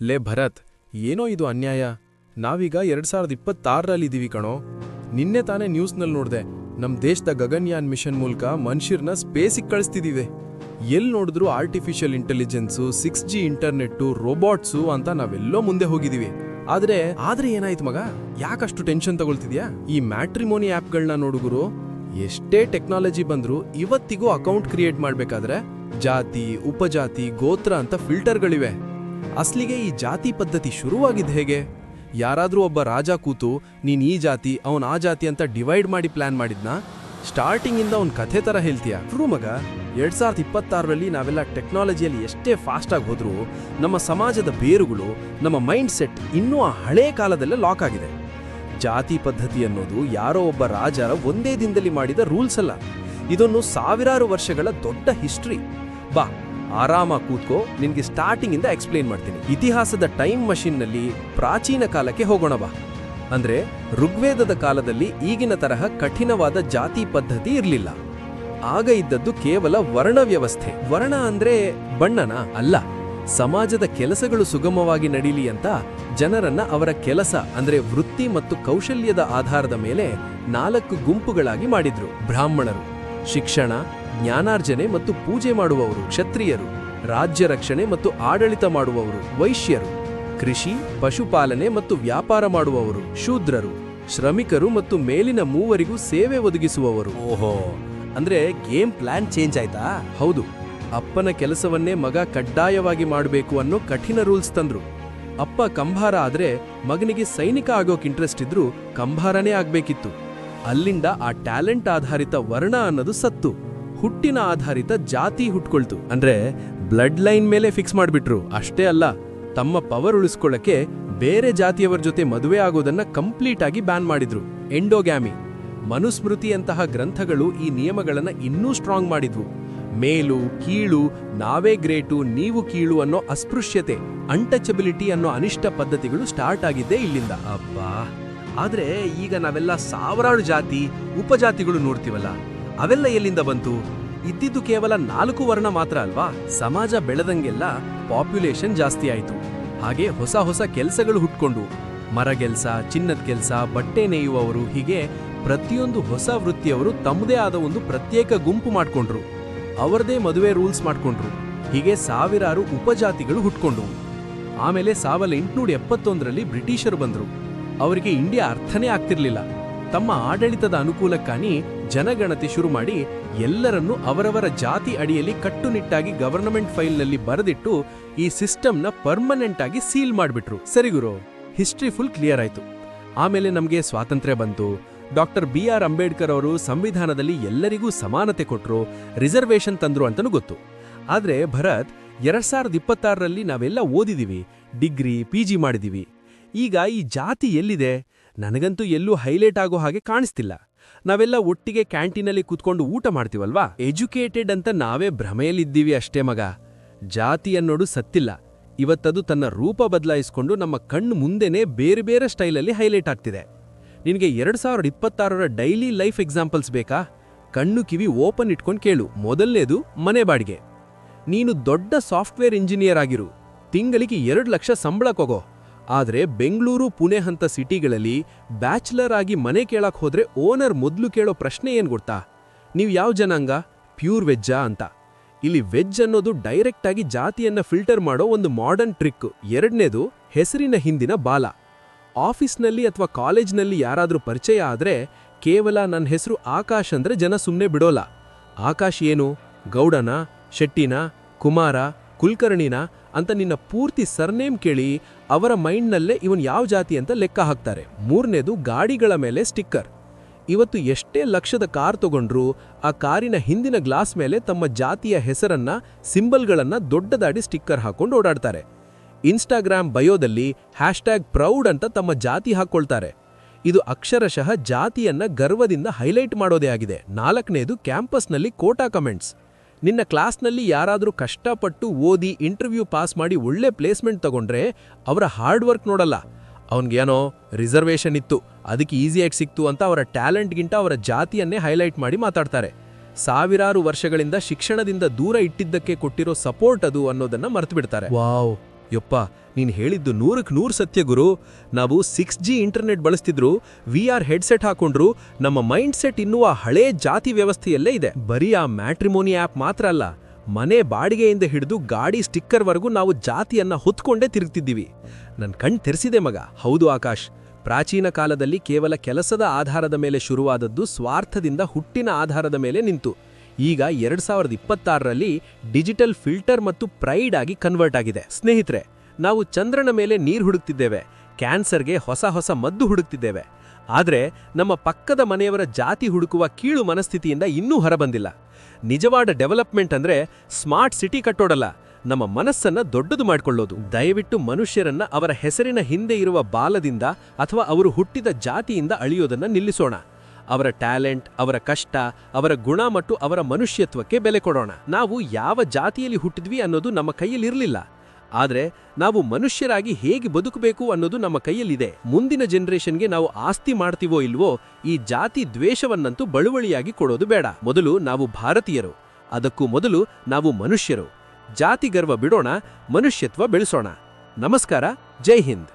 ಲೇ ಭರತ್, ಏನೋ ಇದು ಅನ್ಯಾಯ. ನಾವೀಗ 2026ರಲ್ಲಿದ್ದೀವಿ ಕಣೋ. ನಿನ್ನೆ ತಾನೇ ನ್ಯೂಸ್ನಲ್ಲಿ ನೋಡ್ದೆ, ನಮ್ ದೇಶದ ಗಗನ್ಯಾನ್ ಮಿಷನ್ ಮೂಲಕ ಮನುಷ್ಯರನ್ನ ಸ್ಪೇಸಿಗೆ ಕಳಿಸ್ತಿದೀವಿ. ಎಲ್ಲಿ ನೋಡಿದ್ರು ಆರ್ಟಿಫಿಷಿಯಲ್ ಇಂಟೆಲಿಜೆನ್ಸು, 6G ಇಂಟರ್ನೆಟ್ಟು, ರೋಬೋಟ್ಸು ಅಂತ ನಾವೆಲ್ಲೋ ಮುಂದೆ ಹೋಗಿದೀವಿ. ಆದ್ರೆ ಏನಾಯ್ತು ಮಗ, ಯಾಕಷ್ಟು ಟೆನ್ಷನ್ ತಗೊಳ್ತಿದ್ಯಾ? ಈ ಮ್ಯಾಟ್ರಿಮೋನಿ ಆ್ಯಪ್ಗಳನ್ನ ನೋಡುಗುರು, ಎಷ್ಟೇ ಟೆಕ್ನಾಲಜಿ ಬಂದ್ರೂ ಇವತ್ತಿಗೂ ಅಕೌಂಟ್ ಕ್ರಿಯೇಟ್ ಮಾಡ್ಬೇಕಾದ್ರೆ ಜಾತಿ, ಉಪಜಾತಿ, ಗೋತ್ರ ಅಂತ ಫಿಲ್ಟರ್ಗಳಿವೆ. ಅಸ್ಲಿಗೆ ಈ ಜಾತಿ ಪದ್ಧತಿ ಶುರುವಾಗಿದ್ದು ಹೇಗೆ? ಯಾರಾದ್ರೂ ಒಬ್ಬ ರಾಜ ಕೂತು ನೀನ್ ಈ ಜಾತಿ ಅವನ್ ಆ ಜಾತಿ ಅಂತ ಡಿವೈಡ್ ಮಾಡಿ ಪ್ಲಾನ್ ಮಾಡಿದ್ನಾ? ಸ್ಟಾರ್ಟಿಂಗ್ ಇಂದ ಅವ್ನ್ ಕಥೆ ತರ ಹೇಳ್ತೀಯ? ಟ್ರೂ ಮಗ, 2026ರಲ್ಲಿ ನಾವೆಲ್ಲ ಟೆಕ್ನಾಲಜಿಯಲ್ಲಿ ಎಷ್ಟೇ ಫಾಸ್ಟ್ ಆಗಿ ಹೋದ್ರೂ ನಮ್ಮ ಸಮಾಜದ ಬೇರುಗಳು, ನಮ್ಮ ಮೈಂಡ್ ಸೆಟ್ ಇನ್ನೂ ಆ ಹಳೇ ಕಾಲದಲ್ಲೇ ಲಾಕ್ ಆಗಿದೆ. ಜಾತಿ ಪದ್ಧತಿ ಅನ್ನೋದು ಯಾರೋ ಒಬ್ಬ ರಾಜರ ಒಂದೇ ದಿನದಲ್ಲಿ ಮಾಡಿದ ರೂಲ್ಸ್ ಅಲ್ಲ. ಇದೊಂದು ಸಾವಿರಾರು ವರ್ಷಗಳ ದೊಡ್ಡ ಹಿಸ್ಟ್ರಿ. ಬಾ, ಆರಾಮಾಗಿ ಕೂತ್ಕೋ, ನಿನ್ಗೆ ಸ್ಟಾರ್ಟಿಂಗ್ ಇಂದ ಎಕ್ಸ್ಪ್ಲೇನ್ ಮಾಡ್ತೀನಿ. ಇತಿಹಾಸದ ಟೈಮ್ ಮಷಿನ್ನಲ್ಲಿ ಪ್ರಾಚೀನ ಕಾಲಕ್ಕೆ ಹೋಗೋಣ ಬಾ. ಅಂದ್ರೆ ಋಗ್ವೇದದ ಕಾಲದಲ್ಲಿ ಈಗಿನ ತರಹ ಕಠಿಣವಾದ ಜಾತಿ ಪದ್ಧತಿ ಇರಲಿಲ್ಲ. ಆಗ ಇದ್ದದ್ದು ಕೇವಲ ವರ್ಣ ವ್ಯವಸ್ಥೆ. ವರ್ಣ ಅಂದ್ರೆ ಬಣ್ಣನ ಅಲ್ಲ, ಸಮಾಜದ ಕೆಲಸಗಳು ಸುಗಮವಾಗಿ ನಡೀಲಿ ಅಂತ ಜನರನ್ನ ಅವರ ಕೆಲಸ ಅಂದ್ರೆ ವೃತ್ತಿ ಮತ್ತು ಕೌಶಲ್ಯದ ಆಧಾರದ ಮೇಲೆ 4 ಗುಂಪುಗಳಾಗಿ ಮಾಡಿದ್ರು. ಬ್ರಾಹ್ಮಣರು, ಶಿಕ್ಷಣ, ಜ್ಞಾನಾರ್ಜನೆ ಮತ್ತು ಪೂಜೆ ಮಾಡುವವರು; ಕ್ಷತ್ರಿಯರು, ರಾಜ್ಯ ರಕ್ಷಣೆ ಮತ್ತು ಆಡಳಿತ ಮಾಡುವವರು; ವೈಶ್ಯರು, ಕೃಷಿ, ಪಶುಪಾಲನೆ ಮತ್ತು ವ್ಯಾಪಾರ ಮಾಡುವವರು; ಶೂದ್ರರು, ಶ್ರಮಿಕರು ಮತ್ತು ಮೇಲಿನ 3ವರಿಗೂ ಸೇವೆ ಒದಗಿಸುವವರು. ಓಹೋ, ಅಂದ್ರೆ ಗೇಮ್ ಪ್ಲಾನ್ ಚೇಂಜ್ ಆಯ್ತಾ? ಹೌದು, ಅಪ್ಪನ ಕೆಲಸವನ್ನೇ ಮಗ ಕಡ್ಡಾಯವಾಗಿ ಮಾಡಬೇಕು ಅನ್ನೋ ಕಠಿಣ ರೂಲ್ಸ್ ತಂದ್ರು. ಅಪ್ಪ ಕಂಭಾರ ಆದ್ರೆ ಮಗನಿಗೆ ಸೈನಿಕ ಆಗೋಕ್ ಇಂಟ್ರೆಸ್ಟ್ ಇದ್ರೂ ಕಂಭಾರನೇ ಆಗ್ಬೇಕಿತ್ತು. ಅಲ್ಲಿಂದ ಆ ಟ್ಯಾಲೆಂಟ್ ಆಧಾರಿತ ವರ್ಣ ಅನ್ನೋದು ಸತ್ತು, ಹುಟ್ಟಿನ ಆಧಾರಿತ ಜಾತಿ ಹುಟ್ಕೊಳ್ತು. ಅಂದ್ರೆ ಬ್ಲಡ್ ಲೈನ್ ಮೇಲೆ ಫಿಕ್ಸ್ ಮಾಡ್ಬಿಟ್ರು. ಅಷ್ಟೇ ಅಲ್ಲ, ತಮ್ಮ ಪವರ್ ಉಳಿಸ್ಕೊಳ್ಳಕ್ಕೆ ಬೇರೆ ಜಾತಿಯವರ ಜೊತೆ ಮದುವೆ ಆಗೋದನ್ನ ಕಂಪ್ಲೀಟ್ ಆಗಿ ಬ್ಯಾನ್ ಮಾಡಿದ್ರು. ಎಂಡೋಗ್ಯಾಮಿ, ಮನುಸ್ಮೃತಿಯಂತಹ ಗ್ರಂಥಗಳು ಈ ನಿಯಮಗಳನ್ನ ಇನ್ನೂ ಸ್ಟ್ರಾಂಗ್ ಮಾಡಿದ್ವು. ಮೇಲು, ಕೀಳು, ನಾವೇ ಗ್ರೇಟು, ನೀವು ಕೀಳು ಅನ್ನೋ ಅಸ್ಪೃಶ್ಯತೆ, ಅನ್ಟಚಬಿಲಿಟಿ ಅನ್ನೋ ಅನಿಷ್ಟ ಪದ್ಧತಿಗಳು ಸ್ಟಾರ್ಟ್ ಆಗಿದ್ದೇ ಇಲ್ಲಿಂದ. ಅಬ್ಬಾ, ಆದ್ರೆ ಈಗ ನಾವೆಲ್ಲ ಸಾವಿರಾರು ಜಾತಿ, ಉಪಜಾತಿಗಳು ನೋಡ್ತೀವಲ್ಲ, ಅವೆಲ್ಲ ಎಲ್ಲಿಂದ ಬಂತು? ಇದ್ದಿದ್ದು ಕೇವಲ 4 ವರ್ಣ ಮಾತ್ರ ಅಲ್ವಾ? ಸಮಾಜ ಬೆಳೆದಂಗೆಲ್ಲ ಪಾಪ್ಯುಲೇಷನ್ ಜಾಸ್ತಿ ಆಯ್ತು. ಹಾಗೆ ಹೊಸ ಹೊಸ ಕೆಲ್ಸಗಳು ಹುಟ್ಕೊಂಡು, ಮರಗೆಲ್ಸ, ಚಿನ್ನದ ಕೆಲ್ಸ, ಬಟ್ಟೆ ನೇಯುವವರು, ಹೀಗೆ ಪ್ರತಿಯೊಂದು ಹೊಸ ವೃತ್ತಿಯವರು ತಮ್ಮದೇ ಆದ ಒಂದು ಪ್ರತ್ಯೇಕ ಗುಂಪು ಮಾಡ್ಕೊಂಡ್ರು. ಅವರದೇ ಮದುವೆ ರೂಲ್ಸ್ ಮಾಡ್ಕೊಂಡ್ರು. ಹೀಗೆ ಸಾವಿರಾರು ಉಪಜಾತಿಗಳು ಹುಟ್ಕೊಂಡ್ವು. ಆಮೇಲೆ 1871ರಲ್ಲಿ ಬ್ರಿಟಿಷರು ಬಂದ್ರು. ಅವರಿಗೆ ಇಂಡಿಯಾ ಅರ್ಥನೇ ಆಗ್ತಿರ್ಲಿಲ್ಲ. ತಮ್ಮ ಆಡಳಿತದ ಅನುಕೂಲಕ್ಕಾಗಿ ಜನಗಣತಿ ಶುರು ಮಾಡಿ ಎಲ್ಲರನ್ನೂ ಅವರವರ ಜಾತಿ ಅಡಿಯಲ್ಲಿ ಕಟ್ಟುನಿಟ್ಟಾಗಿ ಗವರ್ನಮೆಂಟ್ ಫೈಲ್ನಲ್ಲಿ ಬರೆದಿಟ್ಟು ಈ ಸಿಸ್ಟಮ್ನ ಪರ್ಮನೆಂಟ್ ಆಗಿ ಸೀಲ್ ಮಾಡಿಬಿಟ್ರು. ಸರಿ ಗುರು, ಹಿಸ್ಟ್ರಿ ಫುಲ್ ಕ್ಲಿಯರ್ ಆಯ್ತು. ಆಮೇಲೆ ನಮಗೆ ಸ್ವಾತಂತ್ರ್ಯ ಬಂತು. ಡಾಕ್ಟರ್ ಅಂಬೇಡ್ಕರ್ ಅವರು ಸಂವಿಧಾನದಲ್ಲಿ ಎಲ್ಲರಿಗೂ ಸಮಾನತೆ ಕೊಟ್ರು, ರಿಸರ್ವೇಶನ್ ತಂದ್ರು ಅಂತನೂ ಗೊತ್ತು. ಆದ್ರೆ ಭರತ್, 2026ರಲ್ಲಿ ನಾವೆಲ್ಲ ಓದಿದೀವಿ, ಡಿಗ್ರಿ, PG ಮಾಡಿದೀವಿ. ಈಗ ಈ ಜಾತಿ ಎಲ್ಲಿದೆ? ನನಗಂತೂ ಎಲ್ಲೂ ಹೈಲೈಟ್ ಆಗೋ ಹಾಗೆ ಕಾಣಿಸ್ತಿಲ್ಲ. ನಾವೆಲ್ಲ ಒಟ್ಟಿಗೆ ಕ್ಯಾಂಟೀನಲ್ಲಿ ಕೂತ್ಕೊಂಡು ಊಟ ಮಾಡ್ತೀವಲ್ವಾ? ಎಜುಕೇಟೆಡ್ ಅಂತ ನಾವೇ ಭ್ರಮೆಯಲ್ಲಿದ್ದೀವಿ ಅಷ್ಟೇ ಮಗ. ಜಾತಿ ಅನ್ನೋದು ಸತ್ತಿಲ್ಲ. ಇವತ್ತದು ತನ್ನ ರೂಪ ಬದಲಾಯಿಸ್ಕೊಂಡು ನಮ್ಮ ಕಣ್ಣು ಮುಂದೆನೇ ಬೇರೆ ಬೇರೆ ಸ್ಟೈಲಲ್ಲಿ ಹೈಲೈಟ್ ಆಗ್ತಿದೆ. ನಿನಗೆ 2026ರ ಡೈಲಿ ಲೈಫ್ ಎಕ್ಸಾಂಪಲ್ಸ್ ಬೇಕಾ? ಕಣ್ಣು ಕಿವಿ ಓಪನ್ ಇಟ್ಕೊಂಡು ಕೇಳು. ಮೊದಲನೇದು ಮನೆ ಬಾಡಿಗೆ. ನೀನು ದೊಡ್ಡ ಸಾಫ್ಟ್ವೇರ್ ಇಂಜಿನಿಯರ್ ಆಗಿರು, ತಿಂಗಳಿಗೆ 2 ಲಕ್ಷ ಸಂಬಳಕ್ಕೋಗೋ. ಆದ್ರೆ ಬೆಂಗಳೂರು, ಪುಣೆ ಅಂತ ಸಿಟಿಗಳಲ್ಲಿ ಬ್ಯಾಚುಲರ್ ಆಗಿ ಮನೆ ಕೇಳಕ್ ಹೋದ್ರೆ ಓನರ್ ಮೊದಲು ಕೇಳೋ ಪ್ರಶ್ನೆ ಏನ್ ಗೊತ್ತಾ? ನೀವು ಯಾವ ಜನಾಂಗ? ಪ್ಯೂರ್ ವೆಜ್ಜಾ ಅಂತ. ಇಲ್ಲಿ ವೆಜ್ ಅನ್ನೋದು ಡೈರೆಕ್ಟ್ ಆಗಿ ಜಾತಿಯನ್ನ ಫಿಲ್ಟರ್ ಮಾಡೋ ಒಂದು ಮಾಡರ್ನ್ ಟ್ರಿಕ್. ಎರಡನೇದು ಹೆಸರಿನ ಹಿಂದಿನ ಬಾಲ. ಆಫೀಸ್ನಲ್ಲಿ ಅಥವಾ ಕಾಲೇಜ್ನಲ್ಲಿ ಯಾರಾದ್ರೂ ಪರಿಚಯ ಆದ್ರೆ ಕೇವಲ ನನ್ನ ಹೆಸರು ಆಕಾಶ್ ಅಂದ್ರೆ ಜನ ಸುಮ್ಮನೆ ಬಿಡೋಲ್ಲ. ಆಕಾಶ್ ಏನು? ಗೌಡನ, ಶೆಟ್ಟಿನ, ಕುಮಾರ, ಕುಲಕರ್ಣಿನ ಅಂತ ನಿನ್ನ ಪೂರ್ತಿ ಸರ್ನೇಮ್ ಕೇಳಿ ಅವರ ಮೈಂಡ್ನಲ್ಲೇ ಇವನ್ ಯಾವ ಜಾತಿ ಅಂತ ಲೆಕ್ಕ ಹಾಕ್ತಾರೆ. ಮೂರನೇದು ಗಾಡಿಗಳ ಮೇಲೆ ಸ್ಟಿಕ್ಕರ್. ಇವತ್ತು ಎಷ್ಟೇ ಲಕ್ಷದ ಕಾರ್ ತಗೊಂಡ್ರು ಆ ಕಾರಿನ ಹಿಂದಿನ ಗ್ಲಾಸ್ ಮೇಲೆ ತಮ್ಮ ಜಾತಿಯ ಹೆಸರನ್ನ, ಸಿಂಬಲ್ಗಳನ್ನ ದೊಡ್ಡದಾಡಿ ಸ್ಟಿಕ್ಕರ್ ಹಾಕೊಂಡು ಓಡಾಡ್ತಾರೆ. ಇನ್ಸ್ಟಾಗ್ರಾಮ್ ಬಯೋದಲ್ಲಿ #ಪ್ರೌಡ್ ಅಂತ ತಮ್ಮ ಜಾತಿ ಹಾಕೊಳ್ತಾರೆ. ಇದು ಅಕ್ಷರಶಃ ಜಾತಿಯನ್ನ ಗರ್ವದಿಂದ ಹೈಲೈಟ್ ಮಾಡೋದೇ ಆಗಿದೆ. 4ನೇದು ಕ್ಯಾಂಪಸ್ನಲ್ಲಿ ಕೋಟಾ ಕಮೆಂಟ್ಸ್. ನಿನ್ನ ಕ್ಲಾಸ್ನಲ್ಲಿ ಯಾರಾದ್ರೂ ಕಷ್ಟಪಟ್ಟು ಓದಿ ಇಂಟರ್ವ್ಯೂ ಪಾಸ್ ಮಾಡಿ ಒಳ್ಳೆ ಪ್ಲೇಸ್ಮೆಂಟ್ ತಗೊಂಡ್ರೆ ಅವರ ಹಾರ್ಡ್ ವರ್ಕ್ ನೋಡಲ್ಲ. ಅವನ್ಗೇನೋ ರಿಸರ್ವೇಶನ್ ಇತ್ತು, ಅದಕ್ಕೆ ಈಸಿಯಾಗಿ ಸಿಕ್ತು ಅಂತ ಅವರ ಟ್ಯಾಲೆಂಟ್ಗಿಂತ ಅವರ ಜಾತಿಯನ್ನೇ ಹೈಲೈಟ್ ಮಾಡಿ ಮಾತಾಡ್ತಾರೆ. ಸಾವಿರಾರು ವರ್ಷಗಳಿಂದ ಶಿಕ್ಷಣದಿಂದ ದೂರ ಇಟ್ಟಿದ್ದಕ್ಕೆ ಕೊಟ್ಟಿರೋ ಸಪೋರ್ಟ್ ಅದು ಅನ್ನೋದನ್ನ ಮರೆತುಬಿಡ್ತಾರೆ. ವಾವ್, ಯಪ್ಪ, ನೀನ್ ಹೇಳಿದ್ದು 100% ಸತ್ಯ ಗುರು. ನಾವು 6G ಇಂಟರ್ನೆಟ್ ಬಳಸ್ತಿದ್ರು, VR ಹೆಡ್ಸೆಟ್ ಹಾಕೊಂಡ್ರು, ನಮ್ಮ ಮೈಂಡ್ ಸೆಟ್ ಇನ್ನೂ ಆ ಹಳೇ ಜಾತಿ ವ್ಯವಸ್ಥೆಯಲ್ಲೇ ಇದೆ. ಬರೀ ಆ ಮ್ಯಾಟ್ರಿಮೋನಿ ಆ್ಯಪ್ ಮಾತ್ರ ಅಲ್ಲ, ಮನೆ ಬಾಡಿಗೆಯಿಂದ ಹಿಡಿದು ಗಾಡಿ ಸ್ಟಿಕ್ಕರ್ವರೆಗೂ ನಾವು ಜಾತಿಯನ್ನ ಹೊತ್ಕೊಂಡೇ ತಿರುಗ್ತಿದ್ದೀವಿ. ನನ್ ಕಣ್ ತೆರೆಸಿದೆ ಮಗ. ಹೌದು ಆಕಾಶ್, ಪ್ರಾಚೀನ ಕಾಲದಲ್ಲಿ ಕೇವಲ ಕೆಲಸದ ಆಧಾರದ ಮೇಲೆ ಶುರುವಾದದ್ದು ಸ್ವಾರ್ಥದಿಂದ ಹುಟ್ಟಿನ ಆಧಾರದ ಮೇಲೆ ನಿಂತು ಈಗ 2026ರಲ್ಲಿ ಡಿಜಿಟಲ್ ಫಿಲ್ಟರ್ ಮತ್ತು ಪ್ರೈಡ್ ಆಗಿ ಕನ್ವರ್ಟ್ ಆಗಿದೆ. ಸ್ನೇಹಿತರೆ, ನಾವು ಚಂದ್ರನ ಮೇಲೆ ನೀರು ಹುಡುಕ್ತಿದ್ದೇವೆ, ಕ್ಯಾನ್ಸರ್ಗೆ ಹೊಸ ಮದ್ದು ಹುಡುಕ್ತಿದ್ದೇವೆ. ಆದರೆ ನಮ್ಮ ಪಕ್ಕದ ಮನೆಯವರ ಜಾತಿ ಹುಡುಕುವ ಕೀಳು ಮನಸ್ಥಿತಿಯಿಂದ ಇನ್ನೂ ಹೊರಬಂದಿಲ್ಲ. ನಿಜವಾದ ಡೆವಲಪ್ಮೆಂಟ್ ಅಂದ್ರೆ ಸ್ಮಾರ್ಟ್ ಸಿಟಿ ಕಟ್ಟೋಡಲ್ಲ, ನಮ್ಮ ಮನಸ್ಸನ್ನ ದೊಡ್ಡದು ಮಾಡಿಕೊಳ್ಳೋದು. ದಯವಿಟ್ಟು ಮನುಷ್ಯರನ್ನ ಅವರ ಹೆಸರಿನ ಹಿಂದೆ ಇರುವ ಬಾಲದಿಂದ ಅಥವಾ ಅವರು ಹುಟ್ಟಿದ ಜಾತಿಯಿಂದ ಅಳಿಯೋದನ್ನ ನಿಲ್ಲಿಸೋಣ. ಅವರ ಟ್ಯಾಲೆಂಟ್, ಅವರ ಕಷ್ಟ, ಅವರ ಗುಣ ಮತ್ತು ಅವರ ಮನುಷ್ಯತ್ವಕ್ಕೆ ಬೆಲೆ ಕೊಡೋಣ. ನಾವು ಯಾವ ಜಾತಿಯಲ್ಲಿ ಹುಟ್ಟಿದ್ವಿ ಅನ್ನೋದು ನಮ್ಮ ಕೈಯಲ್ಲಿರಲಿಲ್ಲ, ಆದರೆ ನಾವು ಮನುಷ್ಯರಾಗಿ ಹೇಗೆ ಬದುಕಬೇಕು ಅನ್ನೋದು ನಮ್ಮ ಕೈಯಲ್ಲಿದೆ. ಮುಂದಿನ ಜನರೇಷನ್ಗೆ ನಾವು ಆಸ್ತಿ ಮಾಡ್ತೀವೋ ಇಲ್ವೋ, ಈ ಜಾತಿ ದ್ವೇಷವನ್ನಂತೂ ಬಳುವಳಿಯಾಗಿ ಕೊಡೋದು ಬೇಡ. ಮೊದಲು ನಾವು ಭಾರತೀಯರು, ಅದಕ್ಕೂ ಮೊದಲು ನಾವು ಮನುಷ್ಯರು. ಜಾತಿ ಗರ್ವ ಬಿಡೋಣ, ಮನುಷ್ಯತ್ವ ಬೆಳೆಸೋಣ. ನಮಸ್ಕಾರ, ಜೈ ಹಿಂದ್.